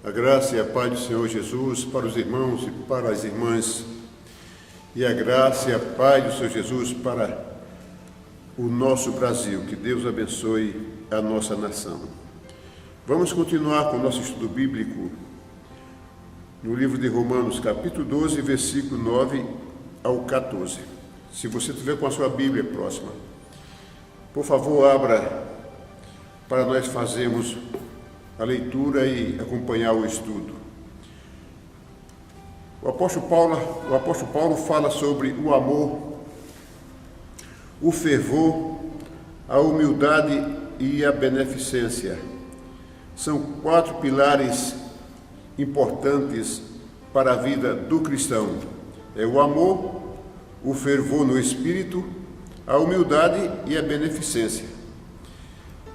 A graça e a paz do Senhor Jesus para os irmãos e para as irmãs, e a graça e a paz do Senhor Jesus para o nosso Brasil. Que Deus abençoe a nossa nação. Vamos continuar com o nosso estudo bíblico no livro de Romanos, capítulo 12, versículo 9 ao 14. Se você tiver com a sua Bíblia próxima, por favor, abra para nós fazermos a leitura e acompanhar o estudo. O apóstolo Paulo fala sobre o amor, o fervor, a humildade e a beneficência. São 4 pilares importantes para a vida do cristão. É o amor, o fervor no espírito, a humildade e a beneficência.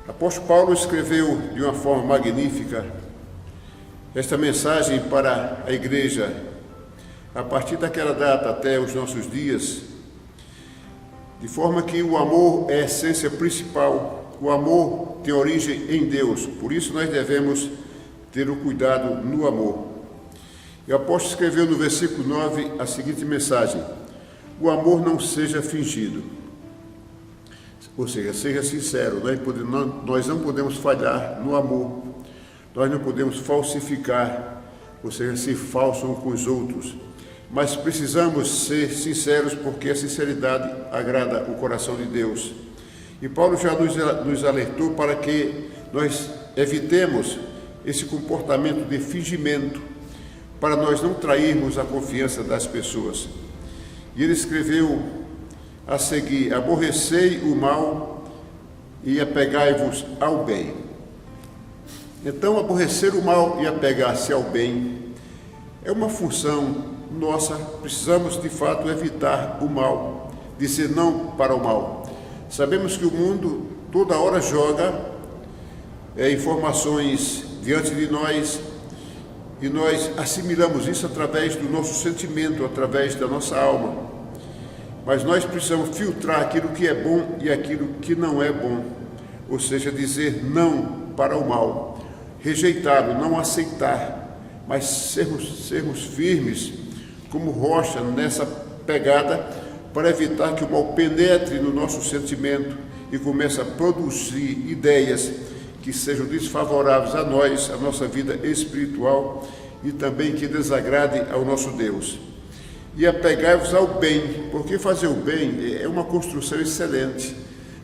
O apóstolo Paulo escreveu de uma forma magnífica esta mensagem para a igreja, a partir daquela data até os nossos dias, de forma que o amor é a essência principal, o amor tem origem em Deus, por isso nós devemos ter o cuidado no amor. E o apóstolo escreveu no versículo 9 a seguinte mensagem: o amor não seja fingido. Ou seja, seja sincero, nós não podemos falhar no amor, nós não podemos falsificar, ou seja, ser falso uns com os outros, mas precisamos ser sinceros porque a sinceridade agrada o coração de Deus. E Paulo já nos alertou para que nós evitemos esse comportamento de fingimento, para nós não trairmos a confiança das pessoas. E ele escreveu a seguir: aborrecei o mal e apegai-vos ao bem. Então, aborrecer o mal e apegar-se ao bem é uma função nossa. Precisamos de fato evitar o mal, dizer não para o mal. Sabemos que o mundo toda hora joga informações diante de nós e nós assimilamos isso através do nosso sentimento, através da nossa alma. Mas nós precisamos filtrar aquilo que é bom e aquilo que não é bom, ou seja, dizer não para o mal, rejeitá-lo, não aceitar, mas sermos firmes como rocha nessa pegada para evitar que o mal penetre no nosso sentimento e comece a produzir ideias que sejam desfavoráveis a nós, a nossa vida espiritual e também que desagrade ao nosso Deus. E apegai-vos ao bem, porque fazer o bem é uma construção excelente.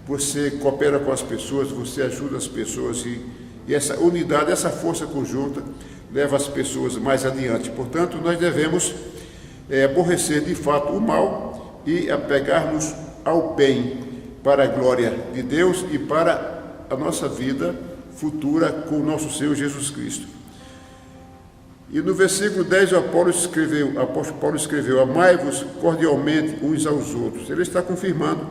Você coopera com as pessoas, você ajuda as pessoas e essa unidade, essa força conjunta leva as pessoas mais adiante. Portanto, nós devemos aborrecer de fato o mal e apegar-nos ao bem para a glória de Deus e para a nossa vida futura com o nosso Senhor Jesus Cristo. E no versículo 10 o apóstolo Paulo escreveu: amai-vos cordialmente uns aos outros. Ele está confirmando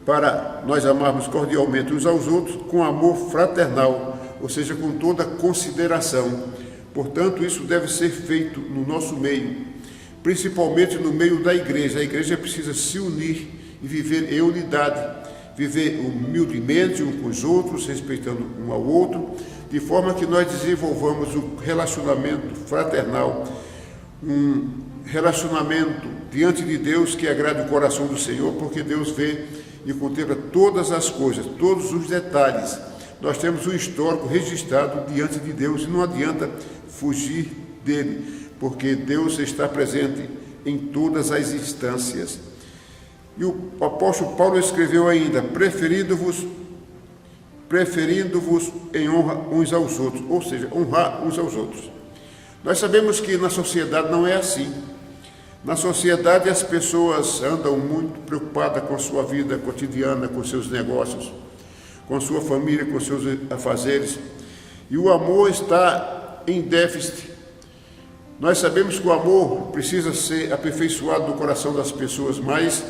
para nós amarmos cordialmente uns aos outros com amor fraternal, ou seja, com toda consideração. Portanto, isso deve ser feito no nosso meio, principalmente no meio da igreja. A igreja precisa se unir e viver em unidade, viver humildemente uns com os outros, respeitando um ao outro, de forma que nós desenvolvamos um relacionamento fraternal, um relacionamento diante de Deus que agrade o coração do Senhor, porque Deus vê e contempla todas as coisas, todos os detalhes. Nós temos um histórico registrado diante de Deus e não adianta fugir dele, porque Deus está presente em todas as instâncias. E o apóstolo Paulo escreveu ainda: preferindo-vos em honra uns aos outros, ou seja, honrar uns aos outros. Nós sabemos que na sociedade não é assim. Na sociedade as pessoas andam muito preocupadas com a sua vida cotidiana, com seus negócios, com sua família, com seus afazeres, e o amor está em déficit. Nós sabemos que o amor precisa ser aperfeiçoado no coração das pessoas, mas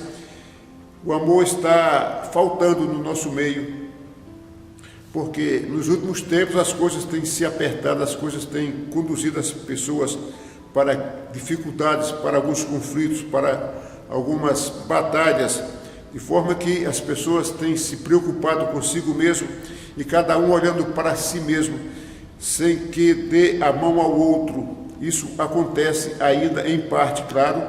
o amor está faltando no nosso meio, porque nos últimos tempos as coisas têm se apertado, as coisas têm conduzido as pessoas para dificuldades, para alguns conflitos, para algumas batalhas, de forma que as pessoas têm se preocupado consigo mesmo e cada um olhando para si mesmo, sem que dê a mão ao outro. Isso acontece ainda em parte, claro,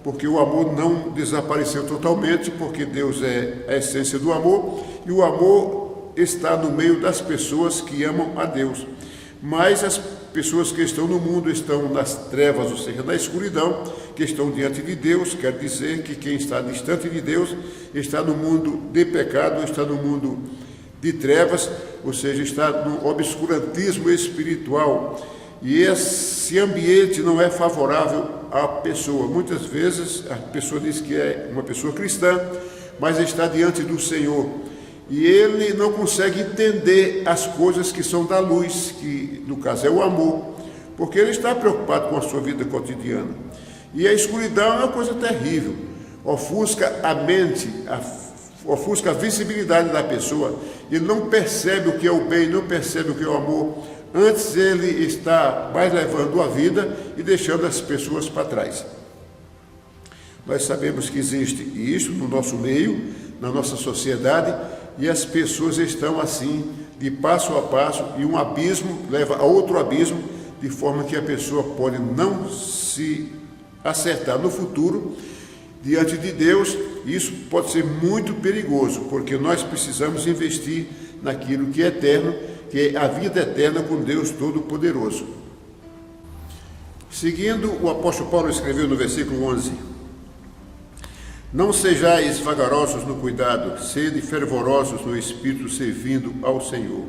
porque o amor não desapareceu totalmente, porque Deus é a essência do amor, e o amor está no meio das pessoas que amam a Deus. Mas as pessoas que estão no mundo estão nas trevas, ou seja, na escuridão, que estão diante de Deus. Quer dizer que quem está distante de Deus está no mundo de pecado, está no mundo de trevas, ou seja, está no obscurantismo espiritual. E esse ambiente não é favorável à pessoa. Muitas vezes a pessoa diz que é uma pessoa cristã, mas está diante do Senhor. E ele não consegue entender as coisas que são da luz, que no caso é o amor, porque ele está preocupado com a sua vida cotidiana. E a escuridão é uma coisa terrível, ofusca a mente, ofusca a visibilidade da pessoa. Ele não percebe o que é o bem, não percebe o que é o amor. Antes ele está mais levando a vida e deixando as pessoas para trás. Nós sabemos que existe isso no nosso meio, na nossa sociedade, e as pessoas estão assim, de passo a passo, e um abismo leva a outro abismo, de forma que a pessoa pode não se acertar no futuro diante de Deus. Isso pode ser muito perigoso, porque nós precisamos investir naquilo que é eterno, que é a vida eterna com Deus Todo-Poderoso. Seguindo, o apóstolo Paulo escreveu no versículo 11: não sejais vagarosos no cuidado, sede fervorosos no Espírito, servindo ao Senhor.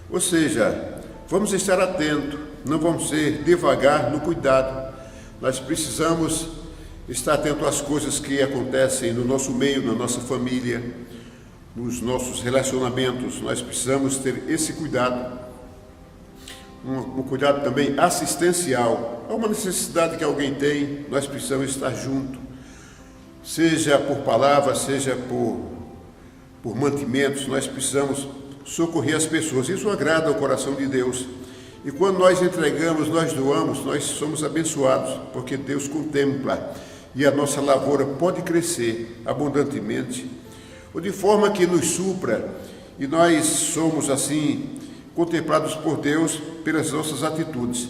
Ou seja, vamos estar atentos, não vamos ser devagar no cuidado. Nós precisamos estar atentos às coisas que acontecem no nosso meio, na nossa família, nos nossos relacionamentos. Nós precisamos ter esse cuidado, um cuidado também assistencial. Há uma necessidade que alguém tem, nós precisamos estar juntos, seja por palavras, seja por mantimentos. Nós precisamos socorrer as pessoas. Isso agrada ao coração de Deus. E quando nós entregamos, nós doamos, nós somos abençoados, porque Deus contempla e a nossa lavoura pode crescer abundantemente, ou de forma que nos supra, e nós somos assim contemplados por Deus pelas nossas atitudes.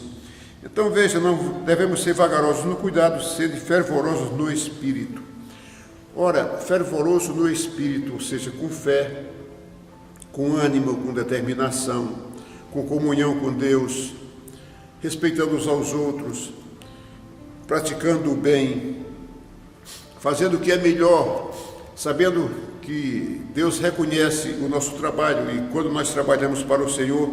Então veja, não devemos ser vagarosos no cuidado, ser fervorosos no Espírito. Ora, fervoroso no Espírito, ou seja, com fé, com ânimo, com determinação, com comunhão com Deus, respeitando uns aos outros, praticando o bem, fazendo o que é melhor, sabendo que Deus reconhece o nosso trabalho, e quando nós trabalhamos para o Senhor,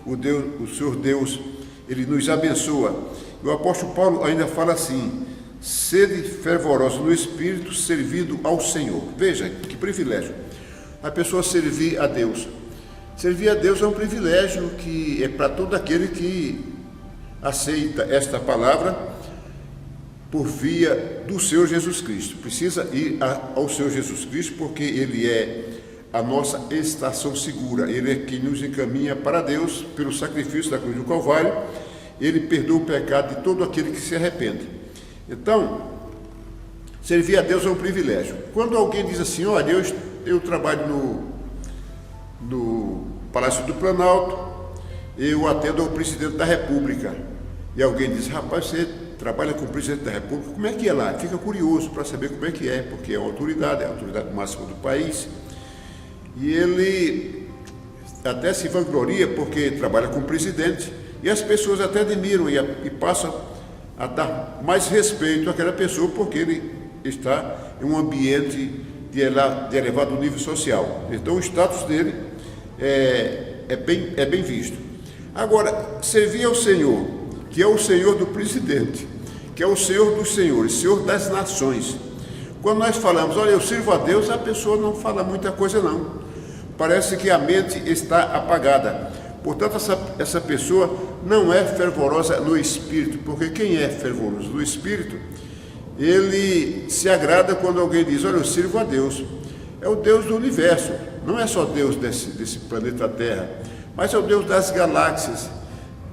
o Senhor Deus, Ele nos abençoa. E o apóstolo Paulo ainda fala assim: sede fervorosos no Espírito, servindo ao Senhor. Veja que privilégio, a pessoa servir a Deus. Servir a Deus é um privilégio que é para todo aquele que aceita esta palavra por via do Senhor Jesus Cristo. Precisa ir ao Senhor Jesus Cristo, porque Ele é a nossa estação segura. Ele é quem nos encaminha para Deus pelo sacrifício da cruz do Calvário. Ele perdoa o pecado de todo aquele que se arrepende. Então, servir a Deus é um privilégio. Quando alguém diz assim: olha, eu trabalho no Palácio do Planalto, eu atendo ao presidente da República, e alguém diz: rapaz, você trabalha com o presidente da República, como é que é lá? Fica curioso para saber como é que é, porque é a autoridade máxima do país, e ele até se vangloria porque trabalha com o presidente, e as pessoas até admiram e passam a dar mais respeito àquela pessoa, porque ele está em um ambiente de elevado nível social. Então o status dele é bem visto. Agora, servir ao Senhor, que é o Senhor do presidente, que é o Senhor dos senhores, Senhor das nações. Quando nós falamos: olha, eu sirvo a Deus, a pessoa não fala muita coisa não. Parece que a mente está apagada. Portanto, essa pessoa não é fervorosa no Espírito, porque quem é fervoroso no Espírito, ele se agrada quando alguém diz: olha, eu sirvo a Deus. É o Deus do universo, não é só Deus desse planeta Terra, mas é o Deus das galáxias,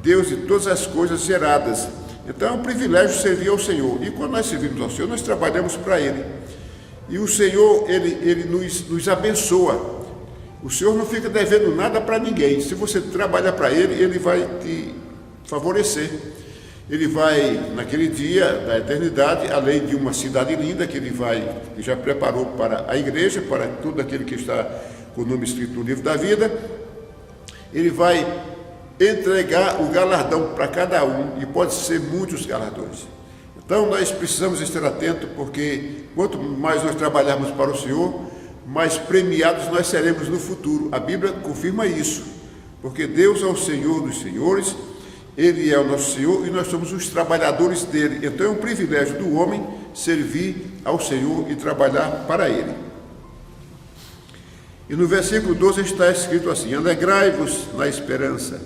Deus de todas as coisas geradas. Então é um privilégio servir ao Senhor, e quando nós servimos ao Senhor, nós trabalhamos para Ele, e o Senhor, Ele nos abençoa. O Senhor não fica devendo nada para ninguém. Se você trabalhar para Ele, Ele vai te favorecer. Ele vai, naquele dia da eternidade, além de uma cidade linda que Ele já preparou para a igreja, para todo aquele que está com o nome escrito no livro da vida, Ele vai entregar o galardão para cada um, e pode ser muitos galardões. Então nós precisamos estar atentos, porque quanto mais nós trabalharmos para o Senhor, mais premiados nós seremos no futuro. A Bíblia confirma isso, porque Deus é o Senhor dos senhores, Ele é o nosso Senhor e nós somos os trabalhadores dele. Então é um privilégio do homem servir ao Senhor e trabalhar para Ele. E no versículo 12 está escrito assim: alegrai-vos na esperança,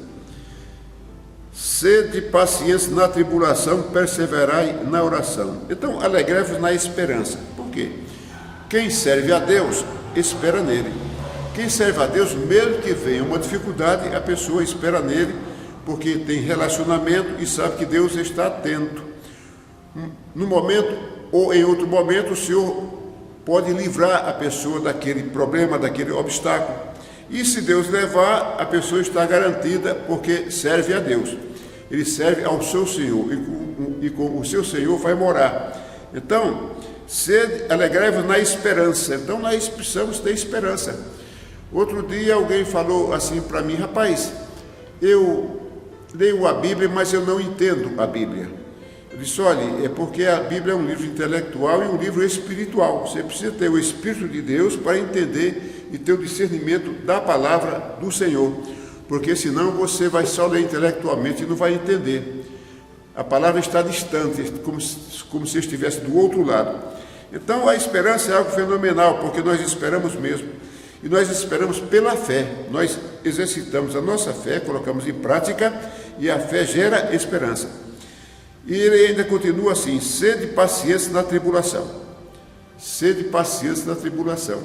sede paciência na tribulação, perseverai na oração. Então, alegrai-vos na esperança. Por quê? Quem serve a Deus, espera nele. Quem serve a Deus, mesmo que venha uma dificuldade, a pessoa espera nele, porque tem relacionamento e sabe que Deus está atento. No momento ou em outro momento, o Senhor pode livrar a pessoa daquele problema, daquele obstáculo. E se Deus levar, a pessoa está garantida, porque serve a Deus. Ele serve ao seu Senhor, e com o seu Senhor vai morar. Então, alegrai-vos na esperança. Então, nós precisamos ter esperança. Outro dia alguém falou assim para mim: rapaz, eu leio a Bíblia, mas eu não entendo a Bíblia. Eu disse: olha, é porque a Bíblia é um livro intelectual e um livro espiritual. Você precisa ter o Espírito de Deus para entender e ter o discernimento da palavra do Senhor, porque senão você vai só ler intelectualmente e não vai entender. A palavra está distante, como se estivesse do outro lado. Então a esperança é algo fenomenal, porque nós esperamos mesmo. E nós esperamos pela fé. Nós exercitamos a nossa fé, colocamos em prática, e a fé gera esperança. E ele ainda continua assim: sede paciência na tribulação. Sede paciência na tribulação.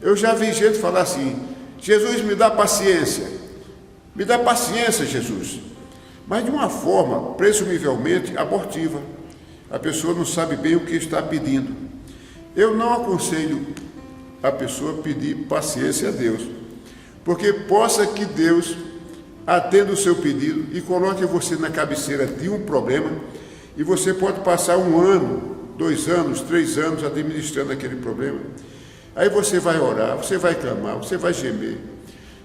Eu já vi gente falar assim: Jesus, me dá paciência. Me dá paciência, Jesus. Mas de uma forma, presumivelmente, abortiva. A pessoa não sabe bem o que está pedindo. Eu não aconselho a pessoa pedir paciência a Deus, porque possa que Deus atenda o seu pedido e coloque você na cabeceira de um problema, e você pode passar 1 ano, 2 anos, 3 anos administrando aquele problema. Aí você vai orar, você vai clamar, você vai gemer,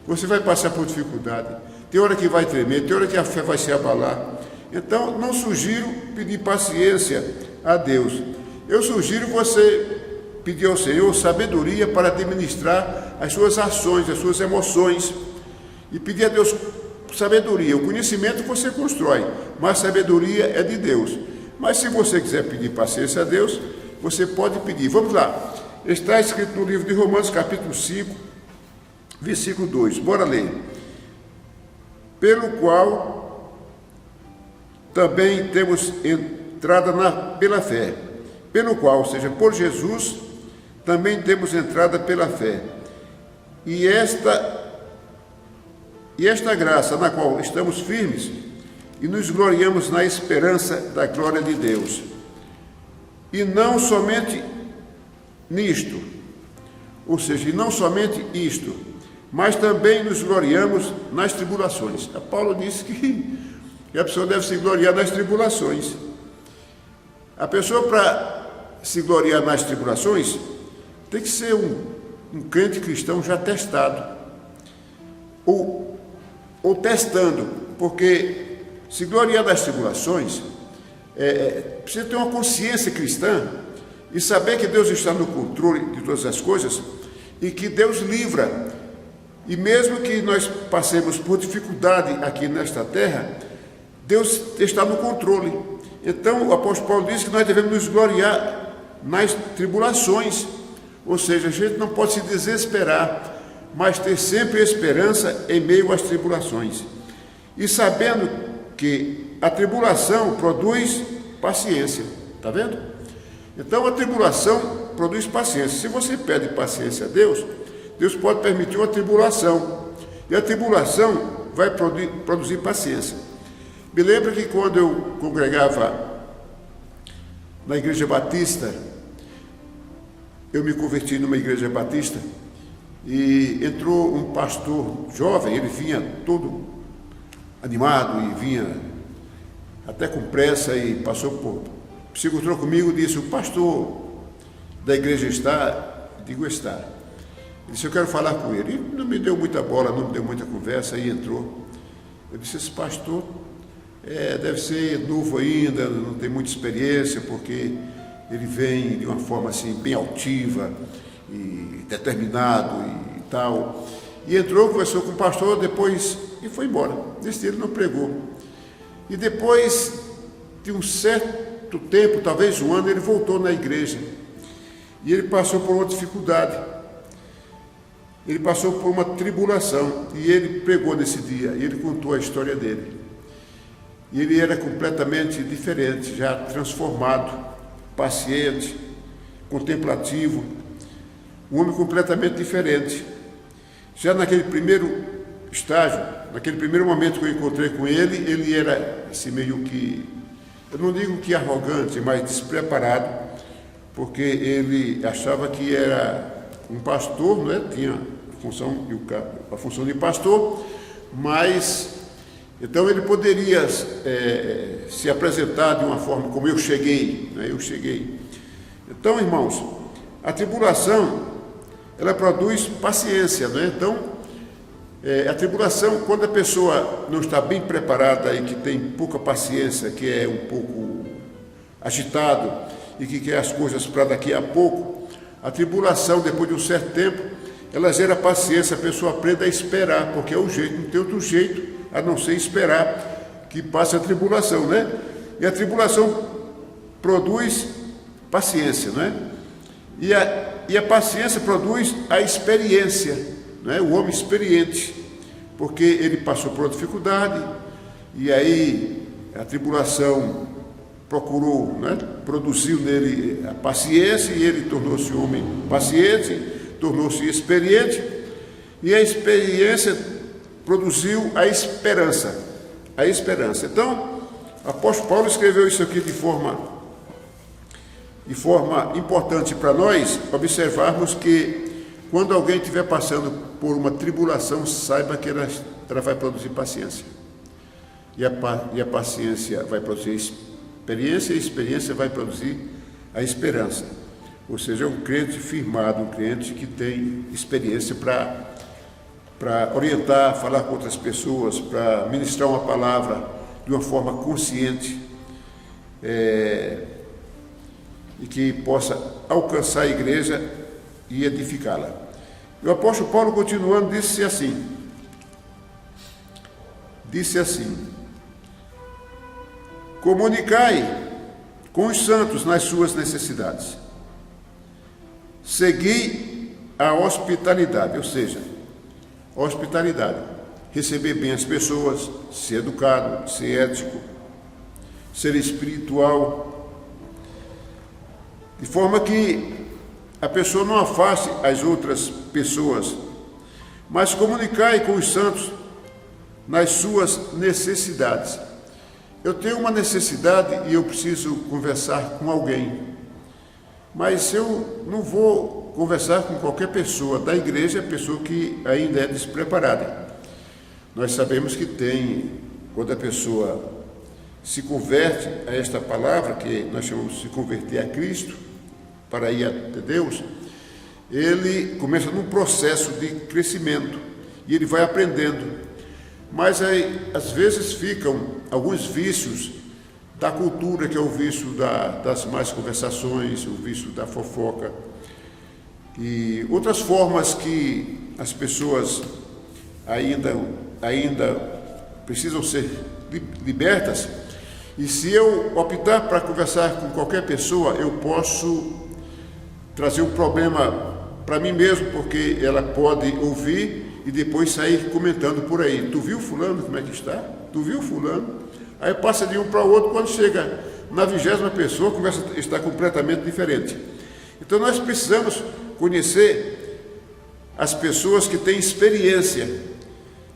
você vai passar por dificuldade, tem hora que vai tremer, tem hora que a fé vai se abalar. Então não sugiro pedir paciência a Deus. Eu sugiro você pedir ao Senhor sabedoria para administrar as suas ações, as suas emoções, e pedir a Deus sabedoria. O conhecimento você constrói, mas a sabedoria é de Deus. Mas se você quiser pedir paciência a Deus, você pode pedir. Vamos lá. Está escrito no livro de Romanos, capítulo 5, versículo 2. Bora ler. Pelo qual também temos entrada pela fé. Pelo qual, ou seja, por Jesus, também temos entrada pela fé. E esta graça na qual estamos firmes e nos gloriamos na esperança da glória de Deus. E não somente nisto, ou seja, e não somente isto, mas também nos gloriamos nas tribulações. A Paulo disse que a pessoa deve se gloriar nas tribulações. A pessoa, para se gloriar nas tribulações, tem que ser um crente cristão já testado, ou testando, porque se gloriar das tribulações, precisa ter uma consciência cristã e saber que Deus está no controle de todas as coisas e que Deus livra. E mesmo que nós passemos por dificuldade aqui nesta terra, Deus está no controle. Então o apóstolo Paulo diz que nós devemos nos gloriar nas tribulações, ou seja, a gente não pode se desesperar, mas ter sempre esperança em meio às tribulações. E sabendo que a tribulação produz paciência. Está vendo? Então a tribulação produz paciência. Se você pede paciência a Deus, Deus pode permitir uma tribulação. E a tribulação vai produzir paciência. Me lembro que quando eu congregava na igreja batista, eu me converti numa igreja batista, e entrou um pastor jovem. Ele vinha todo animado e vinha até com pressa e se encontrou comigo e disse: o pastor da igreja está? Digo, está. Ele disse: eu quero falar com ele. E não me deu muita bola, não me deu muita conversa, e entrou. Eu disse: esse pastor deve ser novo ainda, não tem muita experiência, porque ele vem de uma forma assim bem altiva e determinado e tal. E entrou, conversou com o pastor, depois e foi embora. Nesse dia ele não pregou. E depois de um certo tempo, talvez um ano, ele voltou na igreja. E ele passou por uma dificuldade. Ele passou por uma tribulação. E ele pregou nesse dia. E ele contou a história dele. E ele era completamente diferente, já transformado, paciente, contemplativo. Um homem completamente diferente. Já naquele primeiro estágio, naquele primeiro momento que eu encontrei com ele, ele era assim meio que, eu não digo que arrogante, mas despreparado, porque ele achava que era um pastor, não é? Tinha a função de pastor, mas então ele poderia se apresentar de uma forma como eu cheguei, né? Eu cheguei. Então, irmãos, a tribulação, ela produz paciência, não é? Então, a tribulação, quando a pessoa não está bem preparada e que tem pouca paciência, que é um pouco agitado e que quer as coisas para daqui a pouco, a tribulação, depois de um certo tempo, ela gera paciência, a pessoa aprende a esperar, porque é o jeito, não tem outro jeito a não ser esperar que passe a tribulação, né? E a tribulação produz paciência, não é? E a paciência produz a experiência, não é? O homem experiente, porque ele passou por uma dificuldade, e aí a tribulação procurou, né? Produziu nele a paciência, e ele tornou-se um homem paciente, tornou-se experiente, e a experiência produziu a esperança. A esperança. Então, o apóstolo Paulo escreveu isso aqui de forma importante para nós observarmos que quando alguém estiver passando por uma tribulação, saiba que ela vai produzir paciência. E a paciência vai produzir experiência, e a experiência vai produzir a esperança. Ou seja, é um crente firmado, um crente que tem experiência para orientar, falar com outras pessoas, para ministrar uma palavra de uma forma consciente, e que possa alcançar a igreja e edificá-la. O apóstolo Paulo, continuando, disse assim: comunicai com os santos nas suas necessidades, segui a hospitalidade, ou seja, hospitalidade, receber bem as pessoas, ser educado, ser ético, ser espiritual, de forma que a pessoa não afaste as outras pessoas, mas comunicai com os santos nas suas necessidades. Eu tenho uma necessidade e eu preciso conversar com alguém, mas eu não vou conversar com qualquer pessoa da igreja, pessoa que ainda é despreparada. Nós sabemos que quando a pessoa se converte a esta palavra, que nós chamamos de se converter a Cristo, para ir até Deus, ele começa num processo de crescimento, e ele vai aprendendo. Mas aí, às vezes, ficam alguns vícios da cultura, que é o vício das más conversações, o vício da fofoca, e outras formas que as pessoas ainda precisam ser libertas. E se eu optar para conversar com qualquer pessoa, eu posso trazer um problema para mim mesmo, porque ela pode ouvir e depois sair comentando por aí: tu viu fulano como é que está? Tu viu fulano? Aí passa de um para o outro, quando chega na 20ª pessoa, a conversa está completamente diferente. Então nós precisamos conhecer as pessoas que têm experiência,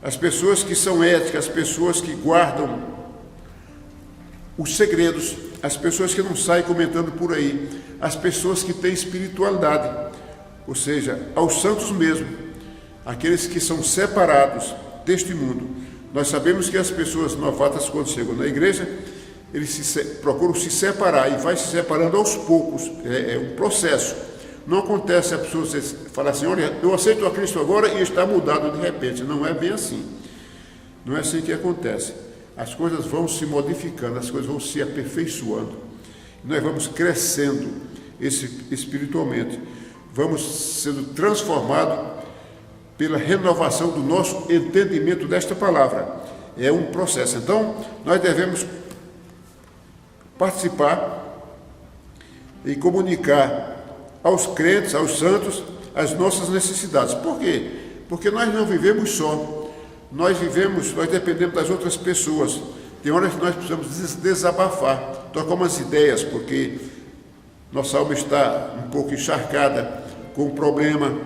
as pessoas que são éticas, as pessoas que guardam os segredos, as pessoas que não saem comentando por aí, as pessoas que têm espiritualidade, ou seja, aos santos mesmo, aqueles que são separados deste mundo. Nós sabemos que as pessoas novatas, quando chegam na igreja, eles procuram se separar, e vai se separando aos poucos, é um processo. Não acontece a pessoa falar assim: olha, eu aceito a Cristo agora e está mudado de repente. Não é bem assim. Não é assim que acontece. As coisas vão se modificando, as coisas vão se aperfeiçoando. Nós vamos crescendo espiritualmente, vamos sendo transformados pela renovação do nosso entendimento desta palavra. É um processo. Então, nós devemos participar e comunicar aos crentes, aos santos, as nossas necessidades. Por quê? Porque nós não vivemos só. Nós dependemos das outras pessoas. Tem horas que nós precisamos desabafar, trocar umas ideias, porque nossa alma está um pouco encharcada com um problema,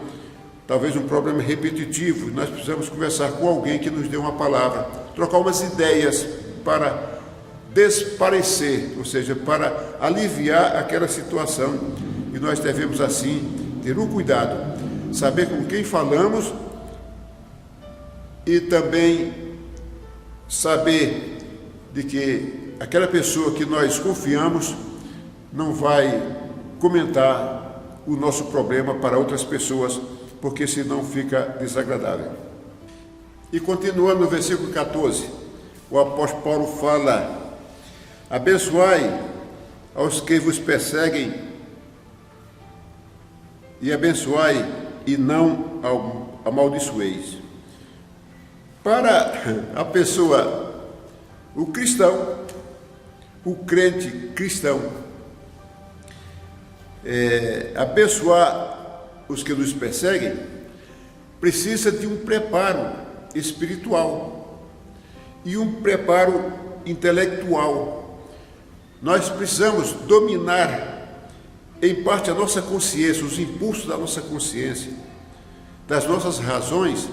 talvez um problema repetitivo. Nós precisamos conversar com alguém que nos dê uma palavra, trocar umas ideias para desparecer, ou seja, para aliviar aquela situação. E nós devemos, assim, ter um cuidado, saber com quem falamos e também saber de que aquela pessoa que nós confiamos não vai comentar o nosso problema para outras pessoas, porque senão fica desagradável. E continuando no versículo 14, o apóstolo Paulo fala: abençoai aos que vos perseguem, e abençoai e não amaldiçoeis. Para a pessoa, o cristão, o crente cristão, abençoar os que nos perseguem, precisa de um preparo espiritual e um preparo intelectual. Nós precisamos dominar, em parte, a nossa consciência, os impulsos da nossa consciência, das nossas razões,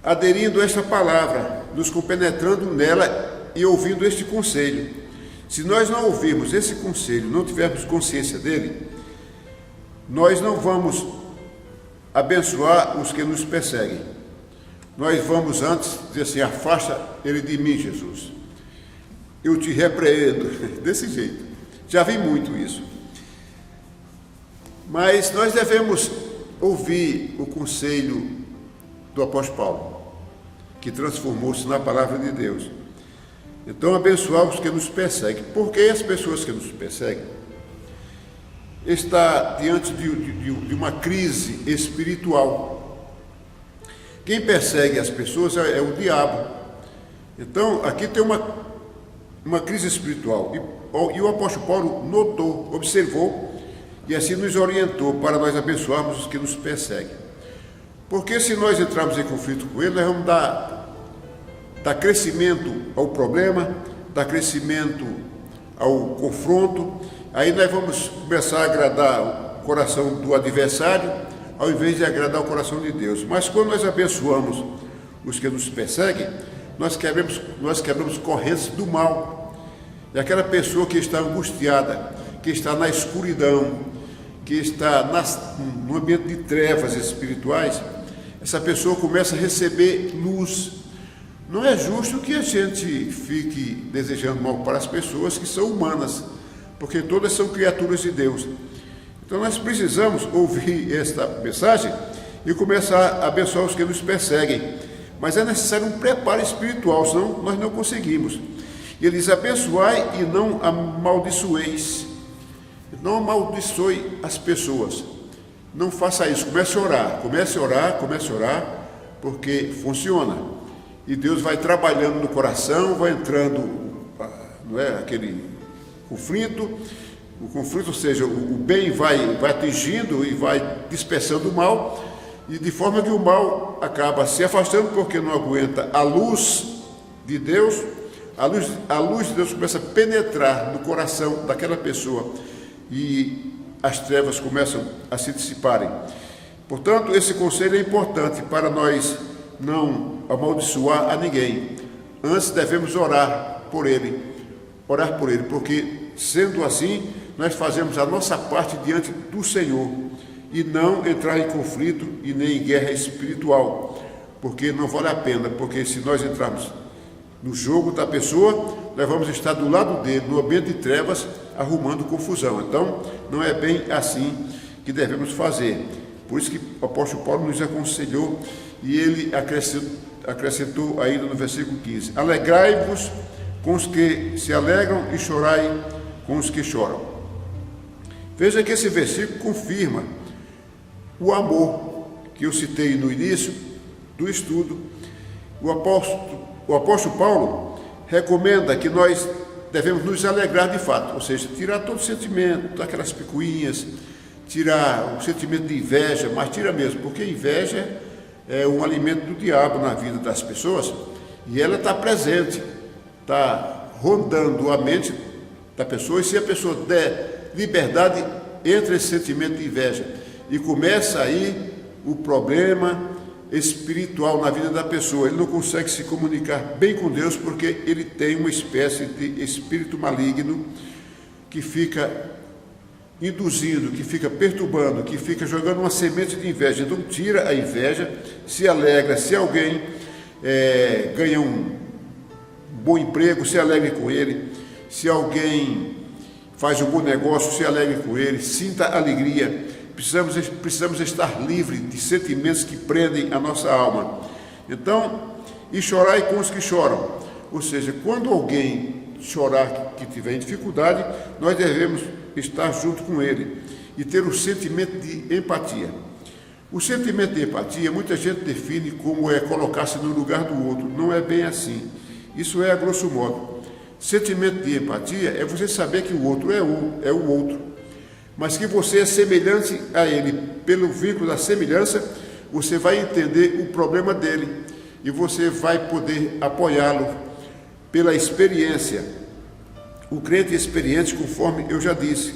aderindo a esta palavra, nos compenetrando nela e ouvindo este conselho. Se nós não ouvirmos esse conselho, não tivermos consciência dele, nós não vamos abençoar os que nos perseguem. Nós vamos antes dizer assim: afasta ele de mim, Jesus. Eu te repreendo. Desse jeito. Já vi muito isso. Mas nós devemos ouvir o conselho do apóstolo Paulo, que transformou-se na palavra de Deus. Então, abençoar os que nos perseguem. Porque as pessoas que nos perseguem estão diante de uma crise espiritual. Quem persegue as pessoas é o diabo. Então, aqui tem uma crise espiritual. E o apóstolo Paulo notou, observou, e assim nos orientou para nós abençoarmos os que nos perseguem. Porque se nós entrarmos em conflito com ele, nós vamos dar crescimento ao problema, dar crescimento ao confronto. Aí nós vamos começar a agradar o coração do adversário, ao invés de agradar o coração de Deus. Mas quando nós abençoamos os que nos perseguem, nós quebramos correntes do mal. E aquela pessoa que está angustiada, que está na escuridão, que está no ambiente de trevas espirituais, essa pessoa começa a receber luz. Não é justo que a gente fique desejando mal para as pessoas que são humanas, porque todas são criaturas de Deus. Então nós precisamos ouvir esta mensagem e começar a abençoar os que nos perseguem. Mas é necessário um preparo espiritual, senão nós não conseguimos. E ele diz: abençoai e não amaldiçoeis. Não amaldiçoe as pessoas. Não faça isso. Comece a orar, porque funciona. E Deus vai trabalhando no coração, vai entrando, não é, aquele conflito. O conflito, ou seja, o bem vai atingindo e vai dispersando o mal, e de forma que o mal acaba se afastando, porque não aguenta a luz de Deus. A luz de Deus começa a penetrar no coração daquela pessoa e as trevas começam a se dissiparem. Portanto, esse conselho é importante para nós não amaldiçoar a ninguém. Antes devemos orar por ele, porque sendo assim, nós fazemos a nossa parte diante do Senhor, e não entrar em conflito e nem em guerra espiritual, porque não vale a pena, porque se nós entrarmos no jogo da pessoa, nós vamos estar do lado dele, no ambiente de trevas, arrumando confusão. Então, não é bem assim que devemos fazer. Por isso que o apóstolo Paulo nos aconselhou, e ele acrescentou ainda no versículo 15: alegrai-vos com os que se alegram e chorai com os que choram. Veja que esse versículo confirma o amor que eu citei no início do estudo. O apóstolo Paulo recomenda que nós devemos nos alegrar de fato, ou seja, tirar todo o sentimento, daquelas picuinhas, tirar o sentimento de inveja, mas tira mesmo, porque inveja é um alimento do diabo na vida das pessoas, e ela está presente, está rondando a mente da pessoa, e se a pessoa der liberdade, entra esse sentimento de inveja, e começa aí o problema espiritual na vida da pessoa. Ele não consegue se comunicar bem com Deus, porque ele tem uma espécie de espírito maligno que fica induzindo, que fica perturbando, que fica jogando uma semente de inveja. Então tira a inveja, se alegra, se alguém ganha um bom emprego, se alegre com ele, se alguém faz um bom negócio, se alegre com ele, sinta alegria. Precisamos estar livres de sentimentos que prendem a nossa alma. Então, e chorai com os que choram. Ou seja, quando alguém chorar que tiver em dificuldade, nós devemos estar junto com ele e ter o sentimento de empatia. O sentimento de empatia, muita gente define como colocar-se no lugar do outro. Não é bem assim. Isso é a grosso modo. Sentimento de empatia é você saber que o outro é o outro, mas que você é semelhante a ele. Pelo vínculo da semelhança, você vai entender o problema dele e você vai poder apoiá-lo pela experiência. O crente experiente, conforme eu já disse,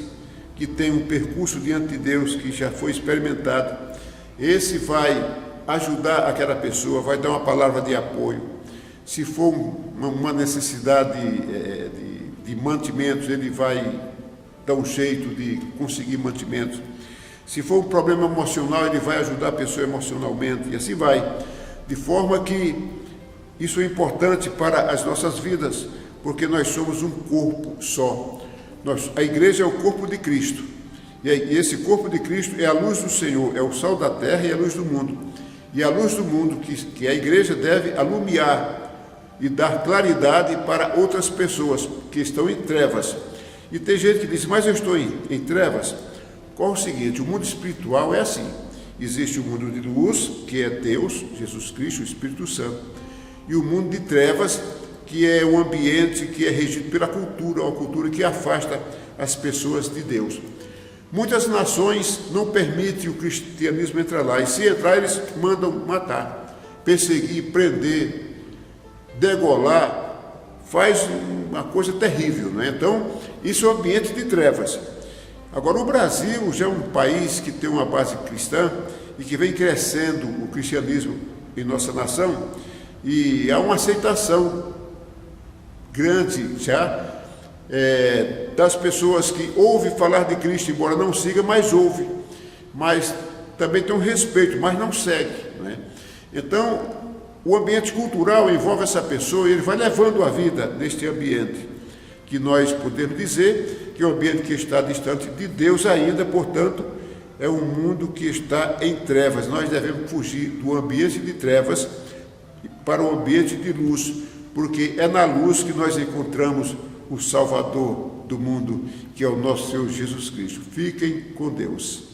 que tem um percurso diante de Deus que já foi experimentado, esse vai ajudar aquela pessoa, vai dar uma palavra de apoio. Se for uma necessidade de mantimentos, ele vai dar um jeito de conseguir mantimentos. Se for um problema emocional, ele vai ajudar a pessoa emocionalmente, e assim vai. De forma que isso é importante para as nossas vidas, porque nós somos um corpo só. A igreja é o corpo de Cristo, e esse corpo de Cristo é a luz do Senhor, é o sal da terra e a luz do mundo. E a luz do mundo que a igreja deve alumiar e dar claridade para outras pessoas que estão em trevas. E tem gente que diz, mas eu estou em trevas. Qual o seguinte, o mundo espiritual é assim. Existe o mundo de luz, que é Deus, Jesus Cristo, o Espírito Santo, e o mundo de trevas, que é um ambiente que é regido pela cultura, uma cultura que afasta as pessoas de Deus. Muitas nações não permitem o cristianismo entrar lá, e se entrar eles mandam matar, perseguir, prender, degolar, faz uma coisa terrível, né? Então, isso é um ambiente de trevas. Agora, o Brasil já é um país que tem uma base cristã e que vem crescendo o cristianismo em nossa nação, e há uma aceitação grande já das pessoas que ouvem falar de Cristo, embora não siga, mas ouve, mas também tem um respeito, mas não segue, né? Então, o ambiente cultural envolve essa pessoa e ele vai levando a vida neste ambiente, que nós podemos dizer que é um ambiente que está distante de Deus ainda, portanto, é um mundo que está em trevas. Nós devemos fugir do ambiente de trevas para o ambiente de luz, porque é na luz que nós encontramos o Salvador do mundo, que é o nosso Senhor Jesus Cristo. Fiquem com Deus.